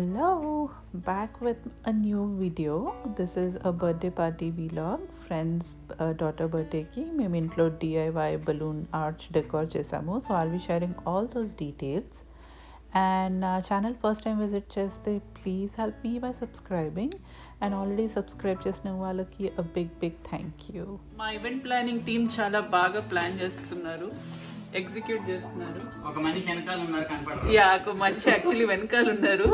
Hello, back with a new video. This is a birthday party vlog. Friends daughter birthday ki మేము ఇంట్లో DIY balloon arch decor చేసాము. So I'll be sharing all those details. And నా channel first time visit చేస్తే please help me by subscribing and already subscribe చేసిన వాళ్ళకి a big thank you. మా event planning team చాలా బాగా plan చేస్తున్నారు, execute చేస్తున్నారు. ఒక మనిషి వెనకాల ఉన్నారు కనపడతారు. యా, ఒక మనిషి యాక్చువల్లీ వెనకాల ఉన్నారు.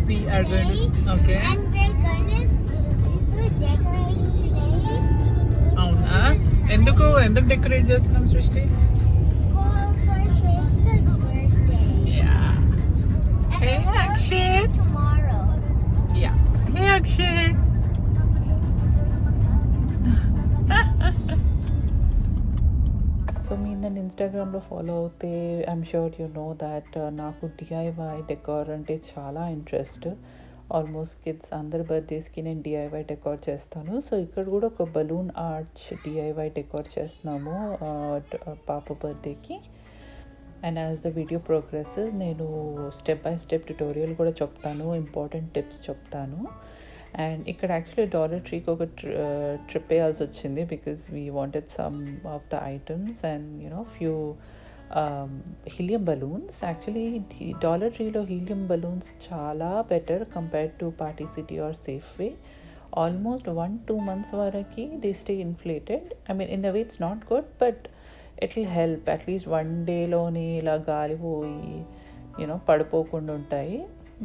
We are going to, okay. And we're gonna decorating today అవునా, ఎందుకు డెకరేట్ చేస్తున్నాం సృష్టి? for Shrestha's birthday. Yeah. And Hey, we're Akshay. celebrating tomorrow. Yeah. Hey Akshay. So మీరు నన్ను ఇన్స్టాగ్రామ్లో ఫాలో అవుతే I'm sure you know that నాకు డిఐవై డెకార్ అంటే చాలా ఇంట్రెస్ట్. ఆల్మోస్ట్ కిడ్స్ అందరి బర్త్డేస్కి నేను డిఐవై డెకార్ చేస్తాను. సో ఇక్కడ కూడా ఒక బలూన్ ఆర్చ్ డిఐవై డెకార్ చేస్తున్నాము పాప బర్త్డేకి. And as the video progresses నేను స్టెప్ బై స్టెప్ ట్యుటోరియల్ కూడా చెప్తాను, ఇంపార్టెంట్ టిప్స్ చెప్తాను. అండ్ ఇక్కడ యాక్చువల్లీ డాలర్ ట్రీకి ఒక ట్రిప్ వేయాల్సి వచ్చింది because we wanted some of the items and you know few helium balloons. Actually dollar ట్రీలో హీలియం బలూన్స్ చాలా better compared to party city or Safeway. Almost 1-2 months వరకు they stay inflated. I mean in a way it's not good, but it will help. At least 1 dayలోనే ఇలా గాలిపోయి you know పడిపోకుండా ఉంటాయి.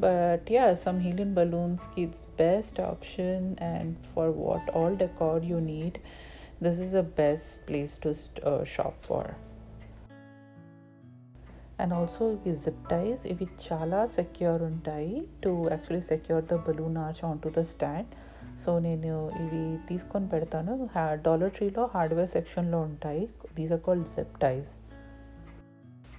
But yeah, some helium balloons is best option, and for what all decor you need, this is the best place to shop for. And also ఇవి zip ties, ఇవి చాలా secure ఉంటాయి to actually secure the balloon arch on to the stand. So నేను ఇవి తీసుకొని పెడతాను. Dollar ట్రీలో hardware సెక్షన్లో ఉంటాయి. These are called zip ties.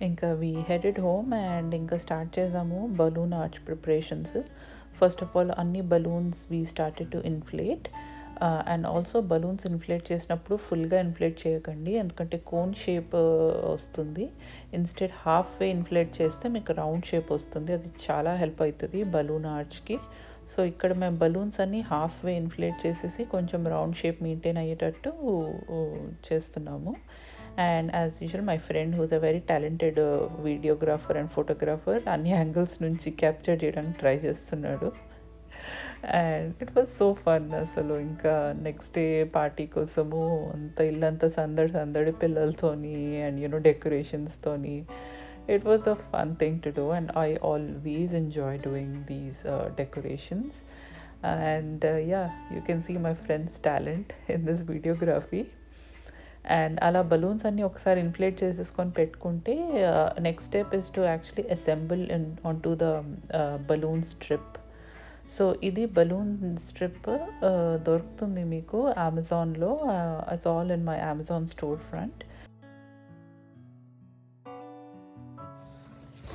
ఇంకా వీ హెడెడ్ హోమ్ అండ్ ఇంకా స్టార్ట్ చేసాము balloon arch preparations. First of all అన్ని balloons we started to inflate. And also balloons inflate చేసినప్పుడు ఫుల్గా ఇన్ఫ్లేట్ చేయకండి, ఎందుకంటే కోన్ షేప్ వస్తుంది. ఇన్స్టెడ్ హాఫ్ వే ఇన్ఫ్లేట్ చేస్తే మీకు రౌండ్ షేప్ వస్తుంది. అది చాలా హెల్ప్ అవుతుంది బలూన్ ఆర్చ్కి. సో ఇక్కడ మేము బలూన్స్ అన్నీ హాఫ్ వే ఇన్ఫ్లేట్ చేసేసి కొంచెం రౌండ్ షేప్ మెయింటైన్ అయ్యేటట్టు చేస్తున్నాము. And as usual my friend who's a very talented videographer and photographer అన్ని యాంగిల్స్ నుంచి క్యాప్చర్ చేయడానికి ట్రై చేస్తున్నాడు. And it was so fun. అసలు ఇంకా నెక్స్ట్ డే పార్టీ కోసము అంత ఇల్లంతా సందడి పిల్లలతోని అండ్ యూనో డెకరేషన్స్తోని. It was a fun thing to do, and I always enjoy doing these decorations. And yeah, you can see my friend's talent in this videography. And అలా balloons అన్నీ ఒకసారి inflate చేసేసుకొని పెట్టుకుంటే next step is to actually assemble on to the balloon strip. So ఇది balloon strip దొరుకుతుంది మీకు అమెజాన్లో. It's all in my Amazon store front.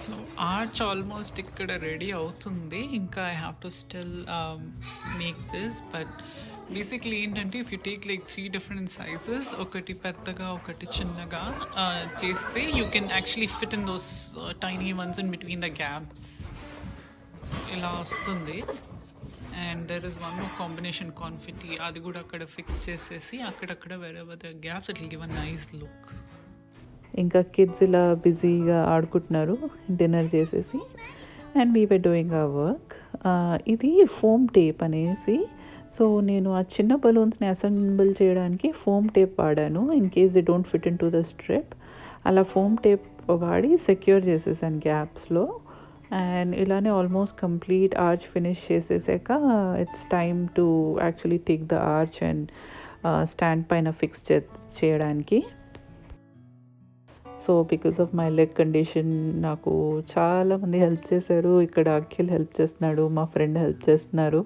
So arch almost ఇక్కడ రెడీ అవుతుంది. ఇంకా I have to still make this. But basically ఏంటంటే if you take like 3 different sizes, ఒకటి పెద్దగా ఒకటి చిన్నగా చేస్తే you can actually fit in those tiny ones in between the gaps. ఇలా వస్తుంది. And there is one more combination confetti, అది కూడా అక్కడ ఫిక్స్ చేసేసి అక్కడక్కడ wherever the gaps it will give a nice look. ఇంకా కిడ్స్ ఇలా బిజీగా ఆడుకుంటున్నారు డిన్నర్ చేసేసి. And we were doing our work. ఇది ఫోమ్ టేప్ అనేసి, సో నేను ఆ చిన్న బలూన్స్ని అసెంబుల్ చేయడానికి ఫోమ్ టేప్ వాడాను in case they don't fit in to the strip. అలా ఫోమ్ టేప్ వాడి సెక్యూర్ చేసేసాను గ్యాప్స్లో. అండ్ ఇలానే ఆల్మోస్ట్ కంప్లీట్ ఆర్చ్ ఫినిష్ చేసేసాక it's time to actually take the arch and stand పైన ఫిక్స్ చేయడానికి. So because of my leg condition నాకు చాలామంది హెల్ప్ చేశారు. ఇక్కడ అఖిల్ హెల్ప్ చేస్తున్నాడు, మా ఫ్రెండ్ హెల్ప్ చేస్తున్నారు.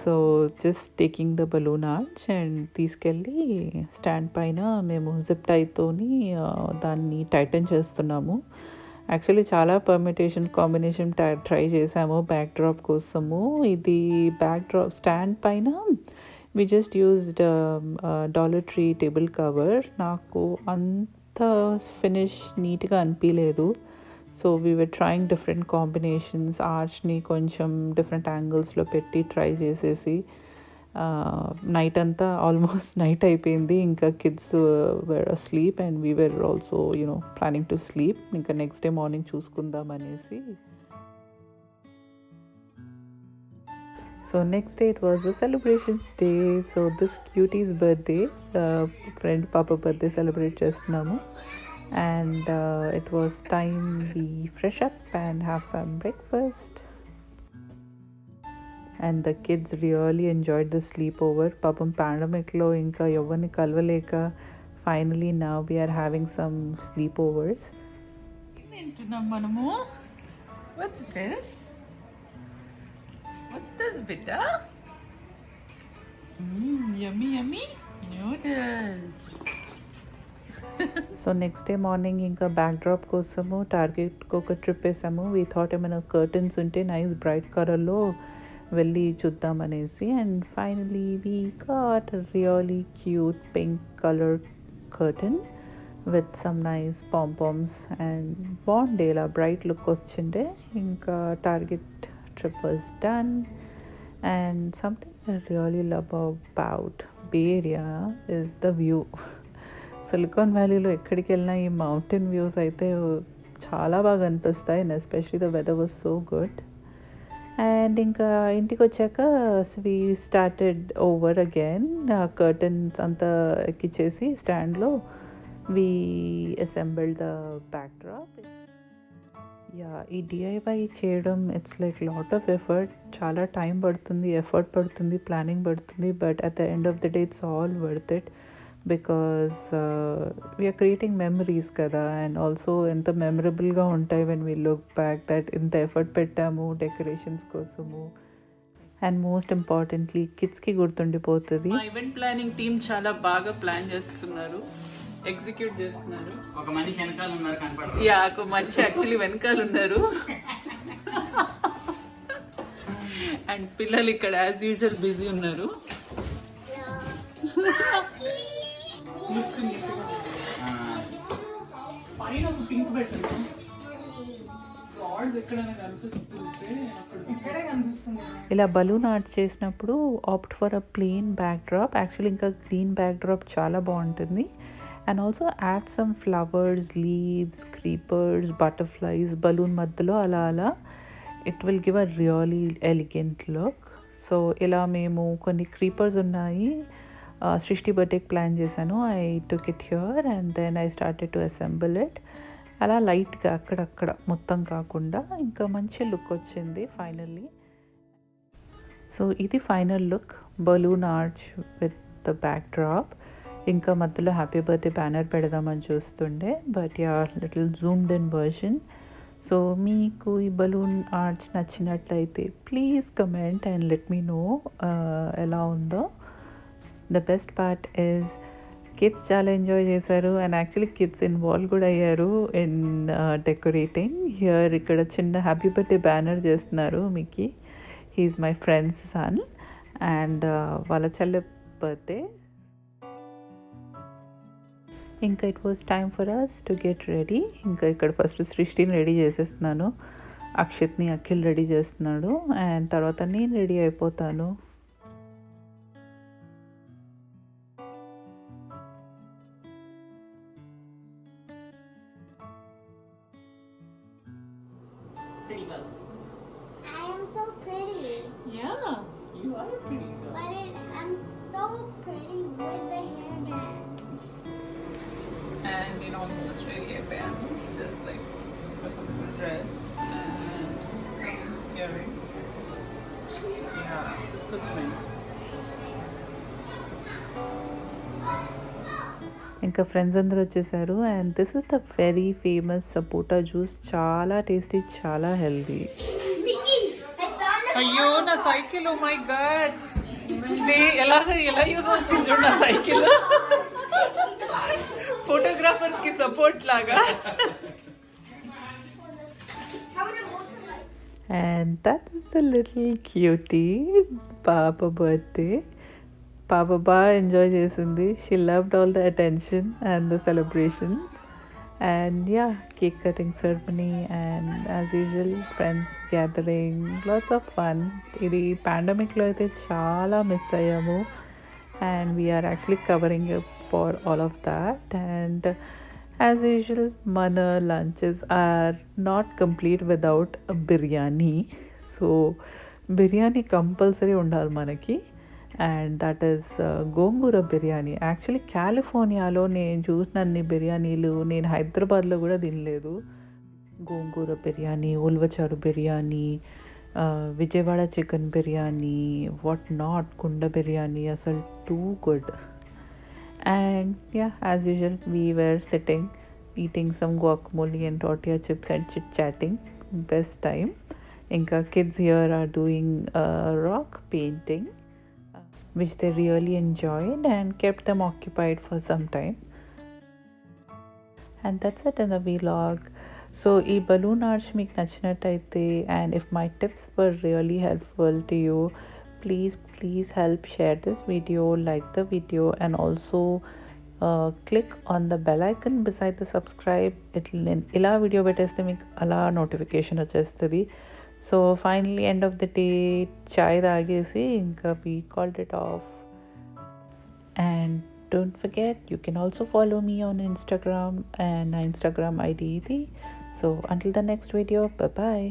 So just taking the balloon arch and తీసుకెళ్ళి స్టాండ్ పైన మేము జిప్ టైతోని దాన్ని టైటన్ చేస్తున్నాము. యాక్చువల్లీ చాలా పర్మిటేషన్ కాంబినేషన్ ట్రై చేసాము బ్యాక్ డ్రాప్ కోసము. ఇది బ్యాక్ డ్రాప్ స్టాండ్ పైన we just used dollar tree table cover. నాకు అంత ఫినిష్ నీట్గా అనిపించలేదు. So we were trying different combinations. ఆర్చ్ని కొంచెం డిఫరెంట్ యాంగిల్స్లో పెట్టి ట్రై చేసేసి నైట్ అంతా ఆల్మోస్ట్ నైట్ అయిపోయింది. ఇంకా kids were asleep and we were also planning to sleep. ఇంకా నెక్స్ట్ డే మార్నింగ్ చూసుకుందాం అనేసి. So next day it was the celebrations day. So this cuties birthday, friend పాప birthday celebrate చేస్తున్నాము. And it was time we fresh up and have some breakfast. And the kids really enjoyed the sleepover. Papam pandemic lo inka evarni kalvaleka finally now we are having some sleepovers. Entunam manamu. What's this? What's this bitta? Yummy yummy noodles. So next day morning ఇంకా back drop కోసము టార్గెట్కి ఒక trip వేసాము. We thought ఏమైనా curtains ఉంటే nice bright కలర్లో వెళ్ళి చూద్దామనేసి. And finally we got really cute pink colour curtain with some nice pompoms and బాగుండే ఇలా బ్రైట్ లుక్ వచ్చిండే. ఇంకా Target trip was done. And something I really love about Bay Area is the view. Silicon వ్యాలీలో ఎక్కడికి వెళ్ళినా ఈ mountain views అయితే చాలా బాగా అనిపిస్తాయి. And especially the weather was so good. And ఇంకా ఇంటికి వచ్చాక we started over again. Curtains అంతా ఎక్కిచ్చేసి స్టాండ్లో we assembled the backdrop. ఈ డిఐవై చేయడం it's like lot of effort. చాలా టైం పడుతుంది, ఎఫర్ట్ పడుతుంది, ప్లానింగ్ పడుతుంది. But at the end of the day it's all worth it. Because we're creating memories కదా. అండ్ ఆల్సో ఎంత మెమరబుల్గా ఉంటాయి when we look back that ఇంత ఎఫర్ట్ పెట్టాము డెకరేషన్స్ కోసము. అండ్ మోస్ట్ ఇంపార్టెంట్లీ కిడ్స్కి గుర్తుండిపోతుంది. మా ఈవెంట్ ప్లానింగ్ టీమ్ చాలా బాగా ప్లాన్ చేస్తున్నారు, ఎగ్జిక్యూట్ చేస్తున్నారు. ఒక మనిషి వెనకాల ఉన్నారు కనపడుతుంది. యా, ఒక మనిషి యాక్చువల్లీ వెనకాల ఉన్నారు. అండ్ పిల్లలు ఇక్కడ యాజ్ యూజువల్ బిజీ ఉన్నారు. పైన ఒక పింక్ పెట్టండి. రాడ్స్ ఎక్కడైనా కనిపిస్తుంటే ఇక్కడే కనిపిస్తుంది. ఇలా బలూన్ ఆర్ట్ చేసినప్పుడు opt for a plain backdrop. Actually ఇంకా గ్రీన్ బ్యాక్ డ్రాప్ చాలా బాగుంటుంది. And also add some flowers, leaves, creepers, butterflies balloon మధ్యలో అలా అలా. It will give a really elegant look. So ఇలా మేము కొన్ని క్రీపర్స్ ఉన్నాయి. సృష్టి బర్త్డేకి ప్లాన్ చేశాను. I took it here and then I started to assemble it. అలా లైట్గా అక్కడక్కడ మొత్తం కాకుండా ఇంకా మంచి లుక్ వచ్చింది ఫైనల్లీ. సో ఇది final look, balloon arch with the backdrop. ఇంకా మధ్యలో హ్యాపీ బర్త్డే బ్యానర్ పెడదామని చూస్తుండే, but yeah little zoomed in version. So మీకు ఈ బలూన్ ఆర్చ్ నచ్చినట్లయితే please comment and let me know ఎలా ఉందో. The best part is kids చాలా ఎంజాయ్ చేశారు. అండ్ యాక్చువల్లీ కిడ్స్ ఇన్వాల్వ్ కూడా అయ్యారు ఇన్ డెకరేటింగ్ హియర్. ఇక్కడ చిన్న హ్యాపీ బర్త్డే బ్యానర్ చేస్తున్నారు మీకు. He's my friend's son and వాళ్ళ చెల్లె బర్త్డే. ఇంకా it was time for us to get ready. ఇంకా ఇక్కడ ఫస్ట్ సృష్టిని రెడీ చేసేస్తున్నాను, అక్షిత్ని అఖిల్ రెడీ చేస్తున్నాడు, అండ్ తర్వాత నేను రెడీ అయిపోతాను. I am so pretty. Yeah, you are a pretty girl. But I'm so pretty with the hairband. And in almost really a band, just like a simple dress and some earrings. Yeah, this looks nice. ఇంకా friends అందరూ వచ్చేసారు. And this is the very famous sapota juice. చాలా tasty, చాలా healthy. Mickey, I found అయ్యో నా cycle oh my God ఎలా use అవుతుంది చూడు నా సైకిల్ ఫోటోగ్రాఫర్స్ కి సపోర్ట్ లాగా. And that's the little cutie Papa birthday. Papa ba enjoy chesindi. She loved all the attention and the celebrations. And yeah, cake cutting ceremony and as usual friends gathering, lots of fun. Idi pandemic lo aithe chaala miss ayyamu and we are actually covering up for all of that. And as usual mana lunches are not complete without a biryani. So biryani compulsory undal manaki, and that is gongura biryani. Actually Californialo నేను చూసినన్ని బిర్యానీలు నేను హైదరాబాద్లో కూడా తినలేదు. Gongura biryani, ulavacharu biryani, Vijayawada chicken biryani, what not, కుండ బిర్యానీ, అసలు too good. And yeah, as usual we were sitting eating some guacamole and tortilla chips and chit chatting. Best time. Inka kids here are doing rock painting, which they really enjoyed and kept them occupied for some time. And that's it in the vlog. So ee balloon arch meeku nachinataithe and if my tips were really helpful to you, please help share this video, like the video, and also click on the bell icon beside the subscribe. Ila video పెట్టేస్తే మీకు అలా notification వచ్చేస్తుంది. So finally end of the day chai తాగేసి ఇంకా we called it off. And don't forget you can also follow me on Instagram and Instagram ID. So until the next video, bye bye.